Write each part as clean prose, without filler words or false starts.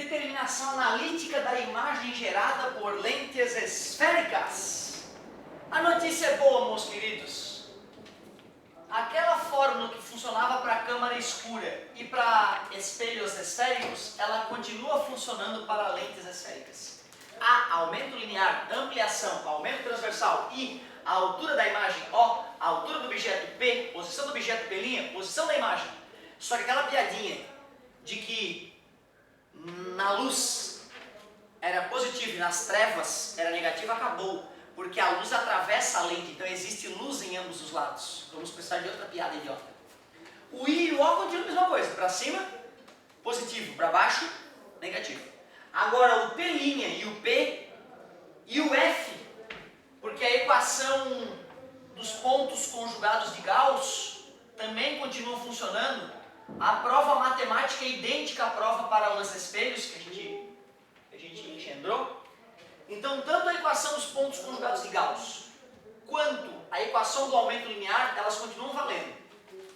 determinação analítica da imagem gerada por lentes esféricas. A notícia é boa, meus queridos. Aquela fórmula que funcionava para câmara escura e para espelhos esféricos, ela continua funcionando para lentes esféricas. A aumento linear, ampliação, aumento transversal e a altura da imagem O, a altura do objeto P, posição do objeto P', posição da imagem. Só que aquela piadinha de que na luz era positivo e nas trevas era negativo acabou. Porque a luz atravessa a lente, então existe luz em ambos os lados. Vamos precisar de outra piada idiota. O I e o O continuam a mesma coisa. Para cima, positivo. Para baixo, negativo. Agora o P' e o P e o F, porque a equação dos pontos conjugados de Gauss também continua funcionando. A prova matemática é idêntica à prova para lança-espelhos que a gente engendrou. Então, tanto a equação dos pontos conjugados de Gauss, quanto a equação do aumento linear, elas continuam valendo.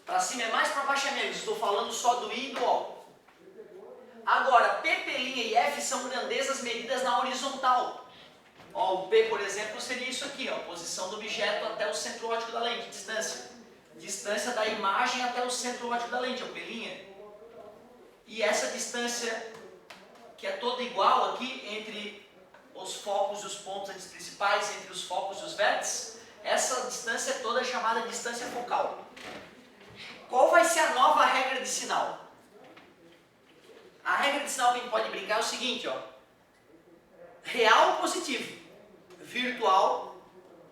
Para cima é mais, para baixo é menos. Estou falando só do I e do O. Agora, P', P' e F são grandezas medidas na horizontal. Ó, o P, por exemplo, seria isso aqui, ó, posição do objeto até o centro óptico da lente, distância. Distância da imagem até o centro óptico da lente, é o P'. E essa distância, que é toda igual aqui entre os focos e os pontos principais, entre os focos e os vértices, essa distância toda é chamada distância focal. Qual vai ser a nova regra de sinal? A regra de sinal que a gente pode brincar é o seguinte, ó. Real positivo, virtual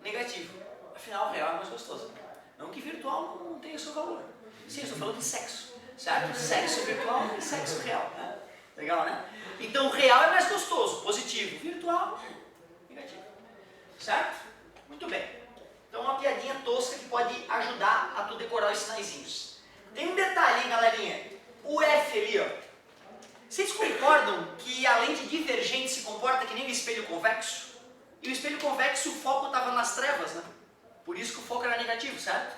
negativo. Afinal, real é mais gostoso. Não que virtual não tenha seu valor. Sim, eu estou falando de sexo, certo? Sexo virtual e sexo real, né? Legal, né? Então, real é mais gostoso, positivo. Virtual, negativo. Certo? Muito bem. Então, uma piadinha tosca que pode ajudar a tu decorar os sinaizinhos. Tem um detalhe, hein, galerinha? O F ali, ó. Vocês concordam que a lente divergente se comporta que nem o espelho convexo? E o espelho convexo, o foco estava nas trevas, né? Por isso que o foco era negativo, certo?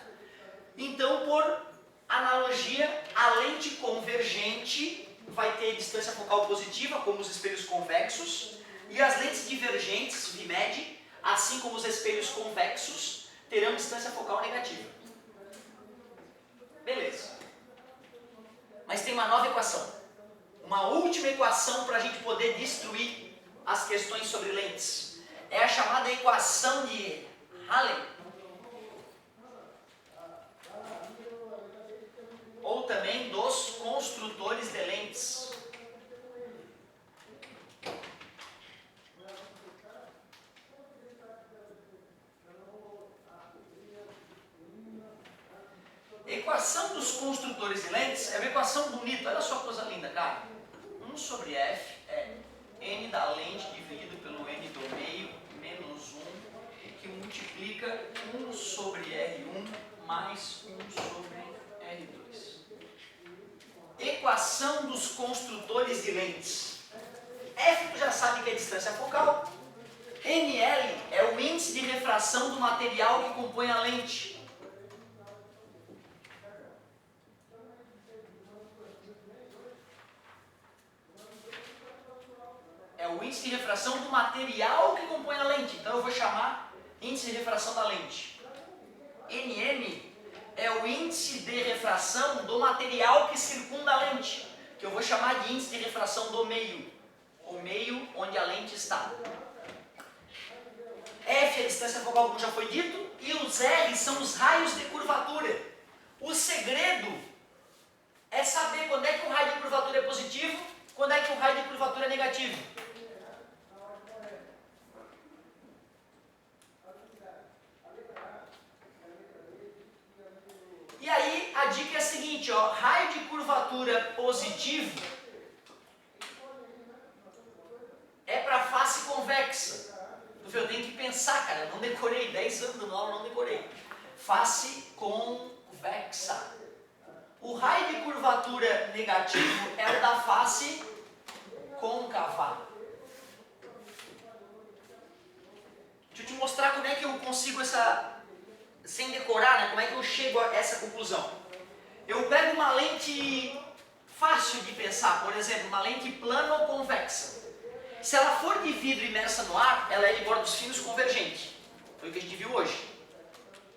Então, por analogia, a lente convergente vai ter distância focal positiva, como os espelhos convexos, e as lentes divergentes, VMED, assim como os espelhos convexos, terão distância focal negativa. Beleza. Mas tem uma nova equação. Uma última equação para a gente poder destruir as questões sobre lentes. É a chamada equação de Halley. Ou também dos construtores de lentes. Equação dos construtores de lentes é uma equação bonita, olha só que coisa linda, cara. 1 sobre F é N da lente dividido pelo N do meio menos 1, que multiplica 1 sobre R1 mais 1 sobre R2. Equação dos construtores de lentes. F tu já sabe que é distância focal. NL é o índice de refração do material que compõe a lente. É o índice de refração do material que compõe a lente. Então eu vou chamar índice de refração da lente. NM é o índice de refração do material que circunda a lente, que eu vou chamar de índice de refração do meio, o meio onde a lente está. F é a distância focal, como já foi dito, e os R são os raios de curvatura. O segredo é saber quando é que o raio de curvatura é positivo, quando é que o raio de curvatura é negativo. E aí a dica é a seguinte, ó, raio de curvatura positivo é para face convexa. Eu tenho que pensar, cara, eu não decorei, 10 anos do aula, não decorei. Face convexa. O raio de curvatura negativo é o da face côncava. Deixa eu te mostrar como é que eu consigo sem decorar, né? Como é que eu chego a essa conclusão. Eu pego uma lente fácil de pensar, por exemplo, uma lente plana ou convexa. Se ela for de vidro imersa no ar, ela é de bordos finos convergente. Foi o que a gente viu hoje.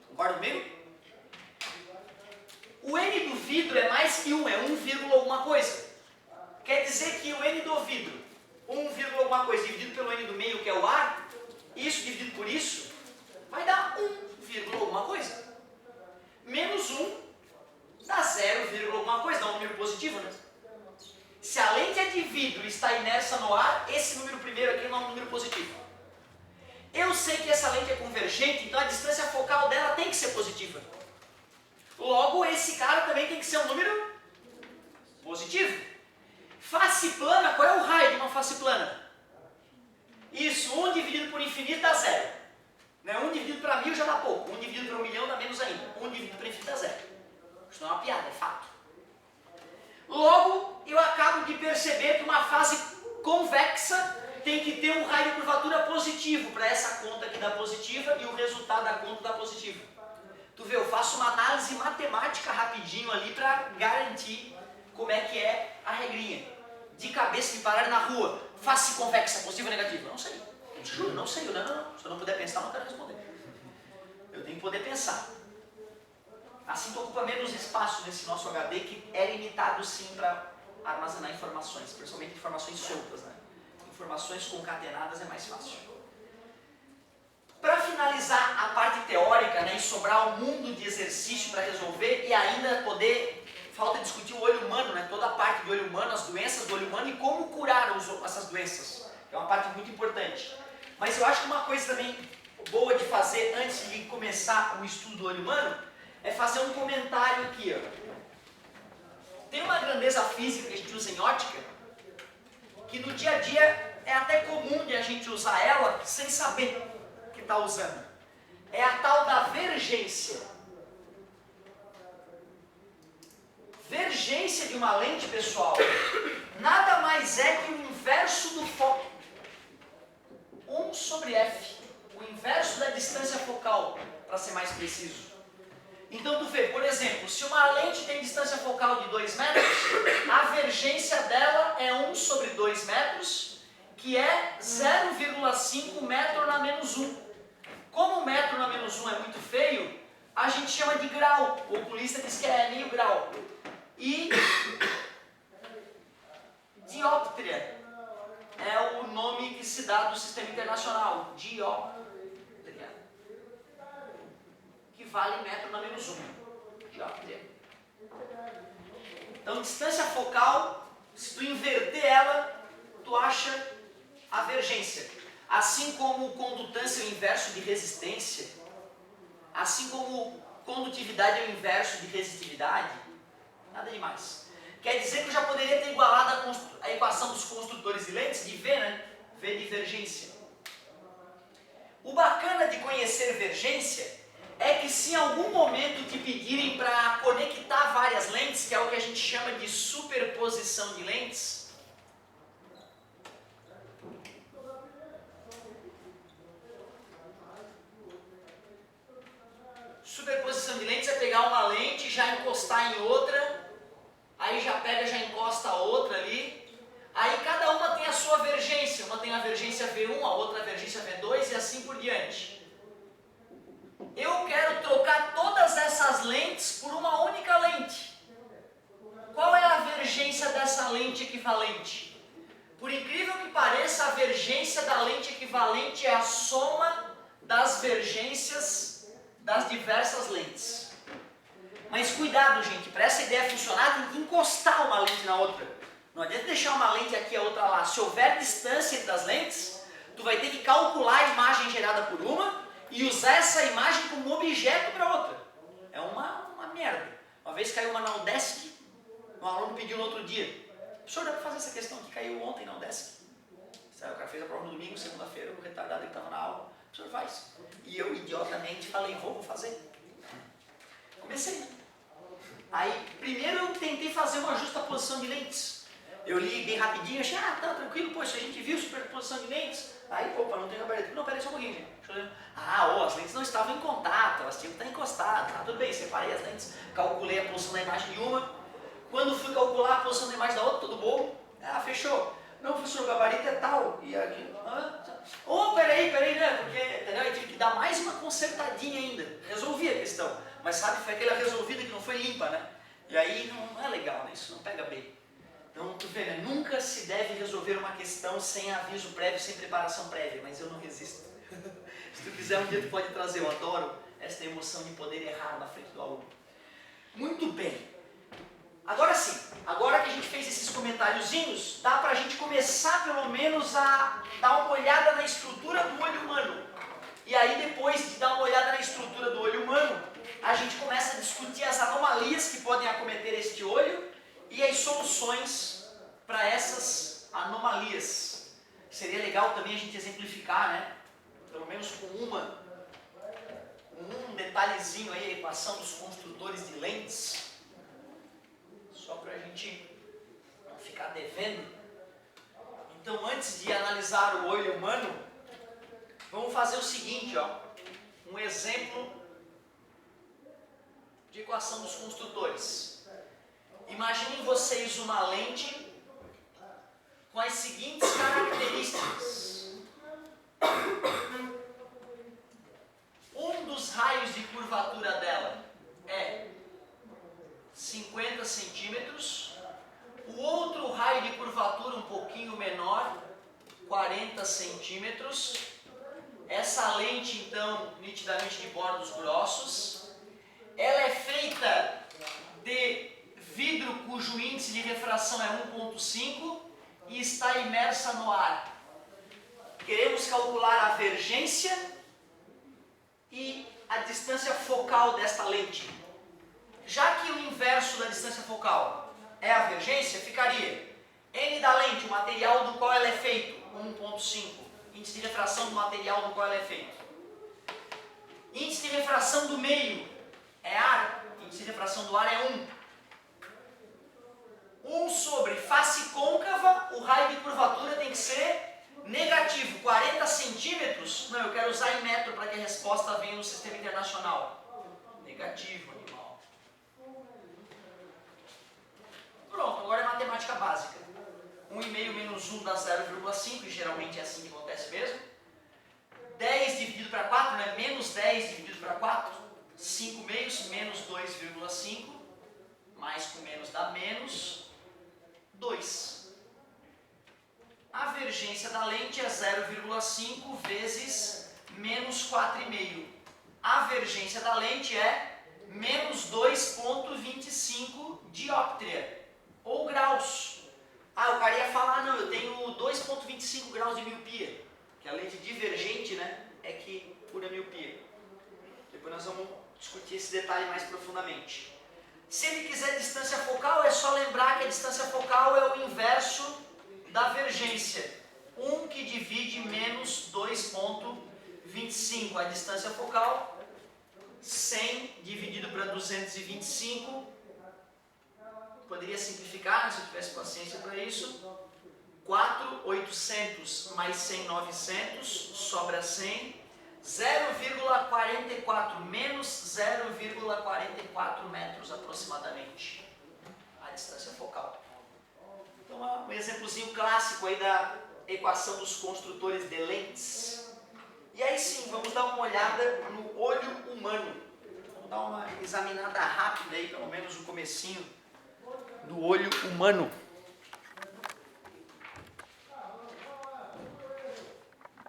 Concorda comigo? O N do vidro é mais que 1, é 1, alguma coisa. Quer dizer que o N do vidro, 1, alguma coisa, dividido pelo N do meio, que é o ar, isso dividido por isso, vai dar 1, alguma coisa. Menos 1 dá 0, alguma coisa, dá um número positivo, né? Se a lente é de vidro e está imersa no ar, esse número primeiro aqui não é um número positivo. Eu sei que essa lente é convergente, então a distância focal dela tem que ser positiva. Logo, esse cara também tem que ser um número positivo. Face plana, qual é o raio de uma face plana? Isso, 1 dividido por infinito dá 0. Né? 1 dividido para 1000 já dá pouco. 1 dividido para 1.000.000 dá menos ainda. 1 dividido para infinito dá 0. Isso não é uma piada, é fato. Logo, eu acabo de perceber que uma fase convexa tem que ter um raio de curvatura positivo para essa conta aqui dar positiva e o resultado da conta dar positivo. Tu vê, eu faço uma análise matemática rapidinho ali para garantir como é que é a regrinha. De cabeça, me pararem na rua, face convexa, positiva ou negativa? Eu não sei. Eu te juro, não sei. Não. Se eu não puder pensar, eu não quero responder. Eu tenho que poder pensar. Assim tu ocupa menos espaço nesse nosso HD, que é limitado sim para armazenar informações, principalmente informações soltas, né? Informações concatenadas é mais fácil. Para finalizar a parte teórica, né, e sobrar um mundo de exercício para resolver e ainda poder, falta discutir o olho humano, né, toda a parte do olho humano, as doenças do olho humano e como curar essas doenças, que é uma parte muito importante. Mas eu acho que uma coisa também boa de fazer antes de começar o estudo do olho humano é fazer um comentário aqui. Ó. Tem uma grandeza física que a gente usa em ótica, que no dia a dia é até comum de a gente usar ela sem saber que está usando. É a tal da vergência. Vergência de uma lente, pessoal, nada mais é que o inverso do foco. 1 sobre f. O inverso da distância focal, para ser mais preciso. Então tu vê, por exemplo, se uma lente tem distância focal de 2 metros, a vergência dela é 1 sobre 2 metros, que é 0,5 metro na menos 1. Como o metro na menos 1 é muito feio, a gente chama de grau. O oculista diz que é meio grau. E dióptria é o nome que se dá do sistema internacional. Dióptria. Que vale metro na menos 1. Dióptria. Então, distância focal, se tu inverter ela, tu acha a vergência. Assim como condutância é o inverso de resistência, assim como condutividade é o inverso de resistividade, nada demais. Quer dizer que eu já poderia ter igualado a equação dos construtores de lentes de V, né? V divergência. O bacana de conhecer vergência é que se em algum momento te pedirem para conectar várias lentes, que é o que a gente chama de superposição de lentes, superposição de lentes é pegar uma lente e já encostar em outra, aí já pega, já encosta a outra ali, aí cada uma tem a sua vergência, uma tem a vergência V1, a outra a vergência V2 e assim por diante. Eu quero trocar todas essas lentes por uma única lente. Qual é a vergência dessa lente equivalente? Por incrível que pareça, a vergência da lente equivalente é a soma das vergências das diversas lentes. Mas cuidado, gente, para essa ideia funcionar tem que encostar uma lente na outra. Não adianta deixar uma lente aqui e a outra lá. Se houver distância entre as lentes, tu vai ter que calcular a imagem gerada por uma e usar essa imagem como objeto para outra. É uma merda. Uma vez caiu uma na UDESC, um aluno pediu no outro dia: professor, dá para fazer essa questão que caiu ontem na UDESC? O cara fez a prova no domingo, segunda-feira, o retardado que estava na aula. O senhor faz. E eu, idiotamente, falei, vou fazer. Comecei, né? Aí, primeiro eu tentei fazer uma justaposição de lentes. Eu li bem rapidinho, achei, tá tranquilo, pô, se a gente viu superposição de lentes. Aí, opa, não tem gabarito. Não, peraí só um pouquinho, gente. As lentes não estavam em contato, elas tinham que estar encostadas. Tá, tudo bem, separei as lentes, calculei a posição da imagem de uma. Quando fui calcular a posição da imagem da outra, tudo bom? Ah, fechou. Não, professor, o gabarito é tal. E aqui. Peraí, né? Porque entendeu? Eu tive que dar mais uma consertadinha ainda. Resolvi a questão. Mas sabe, foi aquela resolvida que não foi limpa, né? E aí não é legal, né? Isso não pega bem. Então, tu vê, né? Nunca se deve resolver uma questão sem aviso prévio, sem preparação prévia. Mas eu não resisto. Se tu quiser, um dia tu pode trazer. Eu adoro esta emoção de poder errar na frente do aluno. Muito bem. Agora sim, agora que a gente fez esses comentáriozinhos, dá pra gente começar pelo menos a dar uma olhada na estrutura do olho humano. E aí depois de dar uma olhada na estrutura do olho humano, a gente começa a discutir as anomalias que podem acometer este olho e as soluções para essas anomalias. Seria legal também a gente exemplificar, né? Pelo menos com um detalhezinho aí, a equação dos construtores de lentes. Só para a gente não ficar devendo. Então, antes de analisar o olho humano, vamos fazer o seguinte, ó, um exemplo de equação dos construtores. Imaginem vocês uma lente com as seguintes características. Um dos raios de curvatura dela é 50 centímetros, o outro raio de curvatura um pouquinho menor, 40 centímetros. Essa lente, então, nitidamente de bordos grossos, ela é feita de vidro cujo índice de refração é 1,5 e está imersa no ar. Queremos calcular a vergência e a distância focal desta lente. Já que o inverso da distância focal é a vergência, ficaria N da lente, o material do qual ela é feito, 1,5. Índice de refração do material do qual ela é feito. Índice de refração do meio é ar, índice de refração do ar é 1. 1 sobre face côncava, o raio de curvatura tem que ser negativo, 40 centímetros. Não, eu quero usar em metro para que a resposta venha no sistema internacional. Negativo, animal. Pronto, agora é matemática básica. 1,5 menos 1 dá 0,5, e geralmente é assim que acontece mesmo. 10 dividido para 4, né? Menos 10 dividido para 4, 5 meios, menos 2,5, mais com menos dá menos 2. A vergência da lente é 0,5 vezes menos 4,5. A vergência da lente é menos 2,25 dióptria, ou graus. Ah, o cara ia falar, não, eu tenho 2,25 graus de miopia, que a lente divergente, né, é que cura miopia. Depois nós vamos discutir esse detalhe mais profundamente. Se ele quiser distância focal, é só lembrar que a distância focal é o inverso da vergência. 1 que divide menos 2,25. A distância focal, 100 dividido para 225. Poderia simplificar, se eu tivesse paciência para isso. 4,800 mais 100, 900, sobra 100. 0,44 menos 0,44 metros aproximadamente. A distância focal. Então, um exemplozinho clássico aí da equação dos construtores de lentes. E aí sim, vamos dar uma olhada no olho humano. Vamos dar uma examinada rápida aí, pelo menos o comecinho do olho humano.